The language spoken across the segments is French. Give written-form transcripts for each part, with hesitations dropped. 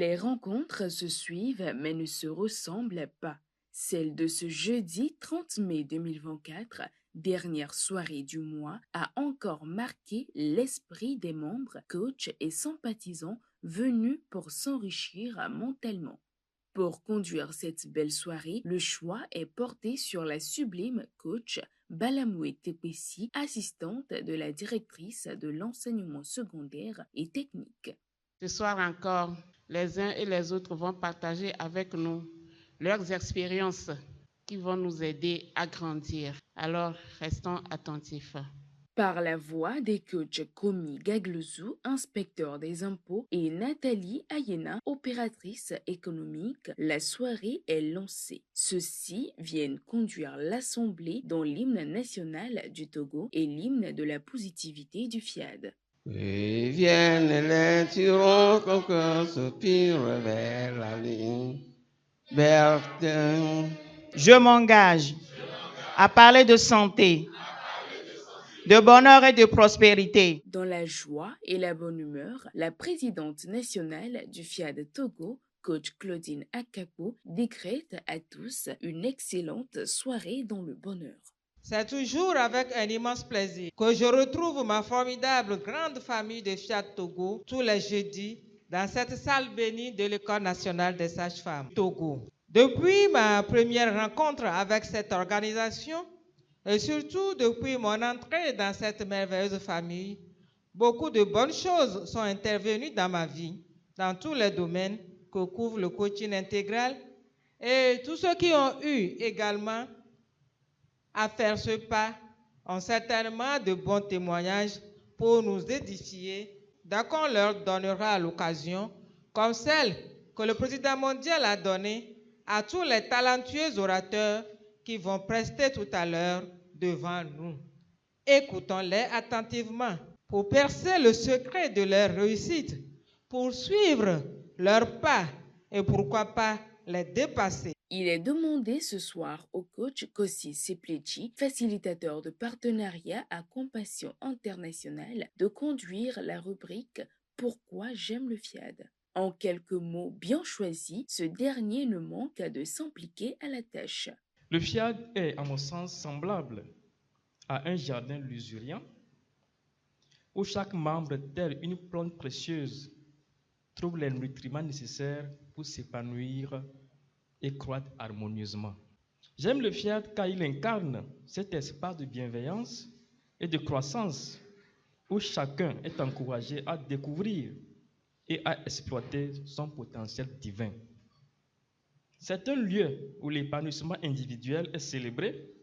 Les rencontres se suivent mais ne se ressemblent pas. Celle de ce jeudi 30 mai 2024, dernière soirée du mois, a encore marqué l'esprit des membres, coachs et sympathisants venus pour s'enrichir mentalement. Pour conduire cette belle soirée, le choix est porté sur la sublime coach Balamoué Tepessi, assistante de la directrice de l'enseignement secondaire et technique. Ce soir encore, les uns et les autres vont partager avec nous leurs expériences qui vont nous aider à grandir. Alors, restons attentifs. Par la voix des coachs Komi Gaglozou, inspecteur des impôts, et Nathalie Ayena, opératrice économique, la soirée est lancée. Ceux-ci viennent conduire l'assemblée dans l'hymne national du Togo et l'hymne de la positivité du FIAD. Et viennent les tyrans, ton cœur soupire vers la ligne verte. Je m'engage à parler de santé, de bonheur et de prospérité. Dans la joie et la bonne humeur, la présidente nationale du FIAD Togo, coach Claudine Akapo, décrète à tous une excellente soirée dans le bonheur. C'est toujours avec un immense plaisir que je retrouve ma formidable grande famille de FIAD Togo tous les jeudis dans cette salle bénie de l'École nationale des sages-femmes Togo. Depuis ma première rencontre avec cette organisation, et surtout depuis mon entrée dans cette merveilleuse famille, beaucoup de bonnes choses sont intervenues dans ma vie, dans tous les domaines que couvre le coaching intégral. Et tous ceux qui ont eu également à faire ce pas ont certainement de bons témoignages pour nous édifier, dès qu'on leur donnera à l'occasion, comme celle que le président mondial a donnée à tous les talentueux orateurs qui vont prester tout à l'heure devant nous. Écoutons-les attentivement pour percer le secret de leur réussite, pour suivre leurs pas et pourquoi pas les dépasser. Il est demandé ce soir au coach Kossi Seplechi, facilitateur de partenariat à Compassion Internationale, de conduire la rubrique « Pourquoi j'aime le FIAD ». En quelques mots bien choisis, ce dernier ne manque de s'impliquer à la tâche. Le FIAD est, à mon sens, semblable à un jardin luxuriant où chaque membre, tel une plante précieuse, trouve les nutriments nécessaires pour s'épanouir et croître harmonieusement. J'aime le FIAD car il incarne cet espace de bienveillance et de croissance où chacun est encouragé à découvrir et à exploiter son potentiel divin. C'est un lieu où l'épanouissement individuel est célébré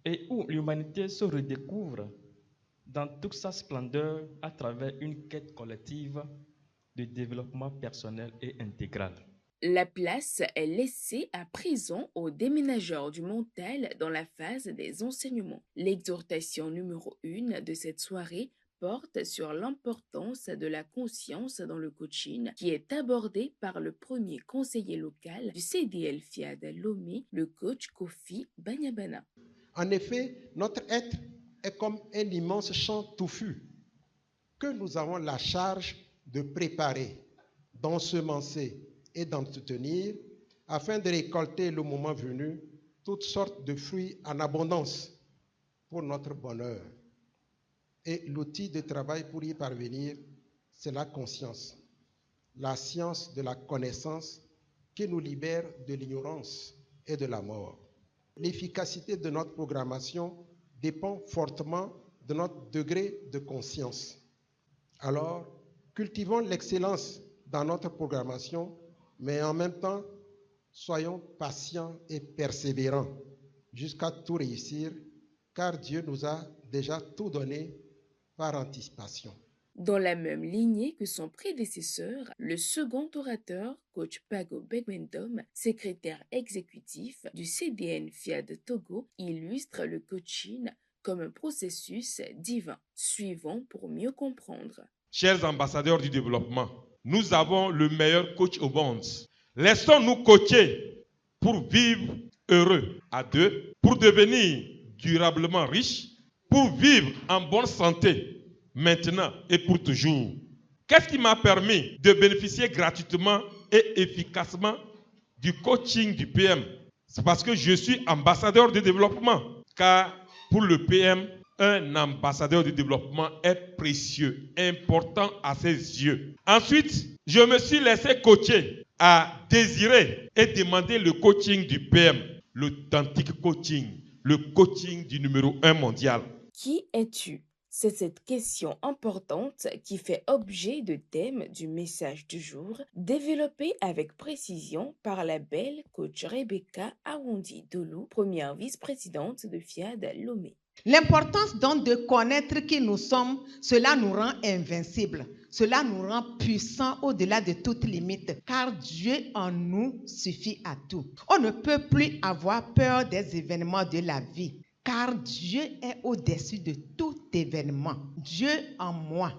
et où l'humanité se redécouvre dans toute sa splendeur à travers une quête collective de développement personnel et intégral. La place est laissée à présent aux déménageurs du mental dans la phase des enseignements. L'exhortation numéro 1 de cette soirée porte sur l'importance de la conscience dans le coaching qui est abordée par le premier conseiller local du CDL FIAD Lomé, le coach Kofi Banyabana. En effet, notre être est comme un immense champ touffu que nous avons la charge de préparer, d'ensemencer et d'entretenir afin de récolter le moment venu toutes sortes de fruits en abondance pour notre bonheur. Et l'outil de travail pour y parvenir, c'est la conscience, la science de la connaissance qui nous libère de l'ignorance et de la mort. L'efficacité de notre programmation dépend fortement de notre degré de conscience. Alors, cultivons l'excellence dans notre programmation, mais en même temps, soyons patients et persévérants jusqu'à tout réussir, car Dieu nous a déjà tout donné par anticipation. Dans la même lignée que son prédécesseur, le second orateur, coach Pago Begwendom, secrétaire exécutif du CDN FIAD Togo, illustre le coaching comme un processus divin. Suivons pour mieux comprendre. Chers ambassadeurs du développement, nous avons le meilleur coach au monde. Laissons-nous coacher pour vivre heureux à deux, pour devenir durablement riches, pour vivre en bonne santé maintenant et pour toujours. Qu'est-ce qui m'a permis de bénéficier gratuitement et efficacement du coaching du PM? C'est parce que je suis ambassadeur de développement. Car pour le PM, un ambassadeur de développement est précieux, important à ses yeux. Ensuite, je me suis laissé coacher à désirer et demander le coaching du PM, l'authentique coaching, le coaching du numéro 1 mondial. Qui es-tu? C'est cette question importante qui fait objet de thème du message du jour, développé avec précision par la belle coach Rebecca Awondi Dolou, première vice-présidente de FIAD Lomé. L'importance donc de connaître qui nous sommes, cela nous rend invincibles. Cela nous rend puissants au-delà de toute limite, car Dieu en nous suffit à tout. On ne peut plus avoir peur des événements de la vie, car Dieu est au-dessus de tout événement. Dieu en moi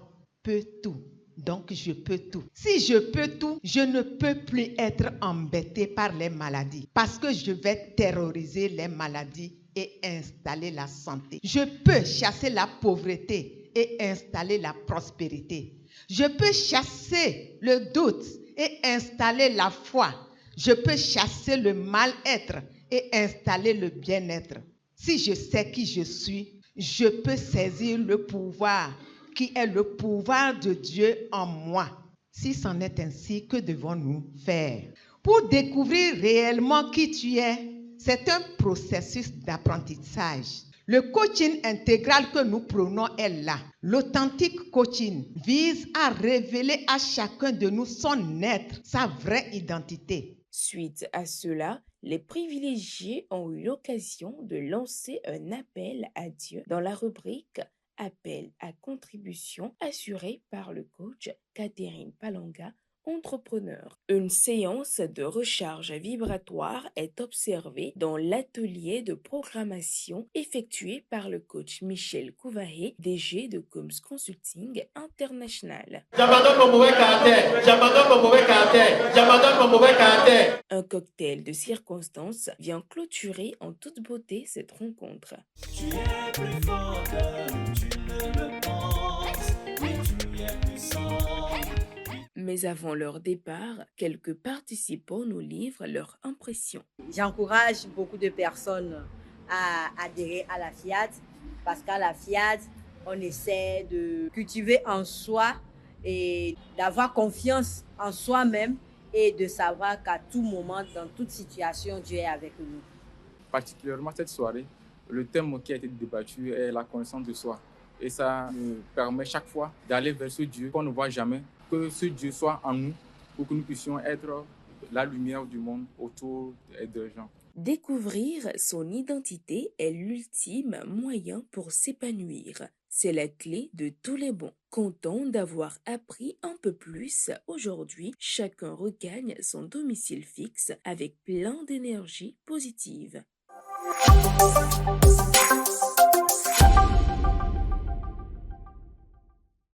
peut tout. Donc, je peux tout. Si je peux tout, je ne peux plus être embêté par les maladies, parce que je vais terroriser les maladies et installer la santé. Je peux chasser la pauvreté et installer la prospérité. Je peux chasser le doute et installer la foi. Je peux chasser le mal-être et installer le bien-être. Si je sais qui je suis, je peux saisir le pouvoir qui est le pouvoir de Dieu en moi. Si c'en est ainsi, que devons-nous faire? Pour découvrir réellement qui tu es, c'est un processus d'apprentissage. Le coaching intégral que nous prenons est là. L'authentique coaching vise à révéler à chacun de nous son être, sa vraie identité. Suite à cela, les privilégiés ont eu l'occasion de lancer un appel à Dieu dans la rubrique « Appel à contribution » assurée par le coach Catherine Palanga, entrepreneur. Une séance de recharge vibratoire est observée dans l'atelier de programmation effectué par le coach Michel Kouvahe, DG de Coms Consulting International. J'abandonne mon mauvais caractère, j'abandonne mon mauvais caractère, j'abandonne mon mauvais caractère. Un cocktail de circonstances vient clôturer en toute beauté cette rencontre. Tu es plus fort que tu ne le penses, oui, tu es puissant. Mais avant leur départ, quelques participants nous livrent leurs impressions. J'encourage beaucoup de personnes à adhérer à la FIAD parce qu'à la FIAD, on essaie de cultiver en soi et d'avoir confiance en soi-même et de savoir qu'à tout moment, dans toute situation, Dieu est avec nous. Particulièrement cette soirée, le thème qui a été débattu est la connaissance de soi. Et ça nous permet chaque fois d'aller vers ce Dieu qu'on ne voit jamais, que ce Dieu soit en nous pour que nous puissions être la lumière du monde autour des gens. Découvrir son identité est l'ultime moyen pour s'épanouir. C'est la clé de tous les bons. Content d'avoir appris un peu plus, aujourd'hui, chacun regagne son domicile fixe avec plein d'énergie positive.